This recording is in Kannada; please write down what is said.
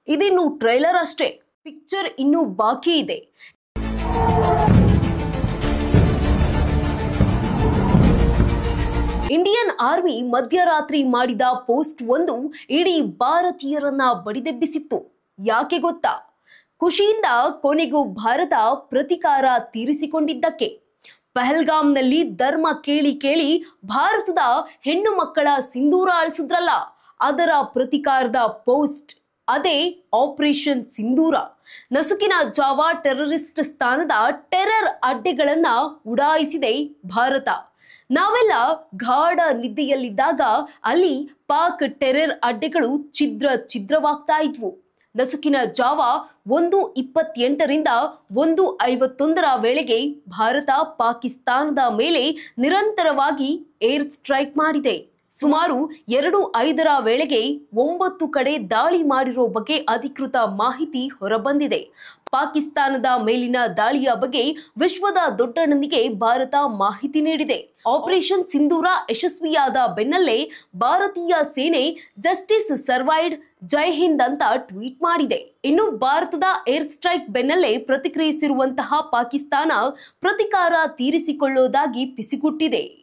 ಇದಿನ್ನು ಟ್ರೈಲರ್ ಅಷ್ಟೇ, ಪಿಕ್ಚರ್ ಇನ್ನೂ ಬಾಕಿ ಇದೆ. ಇಂಡಿಯನ್ ಆರ್ಮಿ ಮಧ್ಯರಾತ್ರಿ ಮಾಡಿದ ಪೋಸ್ಟ್ ಒಂದು ಇಡೀ ಭಾರತೀಯರನ್ನ ಬಡಿದೆಬ್ಬಿಸಿತ್ತು. ಯಾಕೆ ಗೊತ್ತಾ? ಖುಷಿಯಿಂದ ಕೊನೆಗೂ ಭಾರತ ಪ್ರತಿಕಾರ ತೀರಿಸಿಕೊಂಡಿದ್ದಕ್ಕೆ. ಪಹಲ್ಗಾಮ್ನಲ್ಲಿ ಧರ್ಮ ಕೇಳಿ ಕೇಳಿ ಭಾರತದ ಹೆಣ್ಣು ಮಕ್ಕಳ ಸಿಂಧೂರ ಅಳಿಸಿದ್ರಲ್ಲ, ಅದರ ಪ್ರತಿಕಾರದ ಪೋಸ್ಟ್ ಅದೇ ಆಪರೇಷನ್ ಸಿಂಧೂರ. ನಸುಕಿನ ಜಾವ ಟೆರರಿಸ್ಟ್ ಸ್ಥಾನದ ಟೆರರ್ ಅಡ್ಡೆಗಳನ್ನ ಉಡಾಯಿಸಿದೆ ಭಾರತ. ನಾವೆಲ್ಲ ಗಾಢ ನಿದ್ದೆಯಲ್ಲಿದ್ದಾಗ ಅಲ್ಲಿ ಪಾಕ್ ಟೆರರ್ ಅಡ್ಡೆಗಳು ಛಿದ್ರವಾಗ್ತಾ ಇದ್ವು. ನಸುಕಿನ ಜಾವ 1:28ರಿಂದ 1:51 ವೇಳೆಗೆ ಭಾರತ ಪಾಕಿಸ್ತಾನದ ಮೇಲೆ ನಿರಂತರವಾಗಿ ಏರ್ ಸ್ಟ್ರೈಕ್ ಮಾಡಿದೆ. ಸುಮಾರು 2:05 ವೇಳೆಗೆ 9 ಕಡೆ ದಾಳಿ ಮಾಡಿರೋ ಬಗ್ಗೆ ಅಧಿಕೃತ ಮಾಹಿತಿ ಹೊರಬಂದಿದೆ. ಪಾಕಿಸ್ತಾನದ ಮೇಲಿನ ದಾಳಿಯ ಬಗ್ಗೆ ವಿಶ್ವದ ದೊಡ್ಡಣ್ಣನಿಗೆ ಭಾರತ ಮಾಹಿತಿ ನೀಡಿದೆ. ಆಪರೇಷನ್ ಸಿಂಧೂರ ಯಶಸ್ವಿಯಾದ ಬೆನ್ನಲ್ಲೇ ಭಾರತೀಯ ಸೇನೆ ಜಸ್ಟಿಸ್ ಸರ್ವೈಡ್, ಜೈ ಹಿಂದ್ ಅಂತ ಟ್ವೀಟ್ ಮಾಡಿದೆ. ಇನ್ನು ಭಾರತದ ಏರ್ ಸ್ಟ್ರೈಕ್ ಬೆನ್ನಲ್ಲೇ ಪ್ರತಿಕ್ರಿಯಿಸಿರುವಂತಹ ಪಾಕಿಸ್ತಾನ ಪ್ರತಿಕಾರ ತೀರಿಸಿಕೊಳ್ಳೋದಾಗಿ ಪಿಸಿಗುಟ್ಟಿದೆ.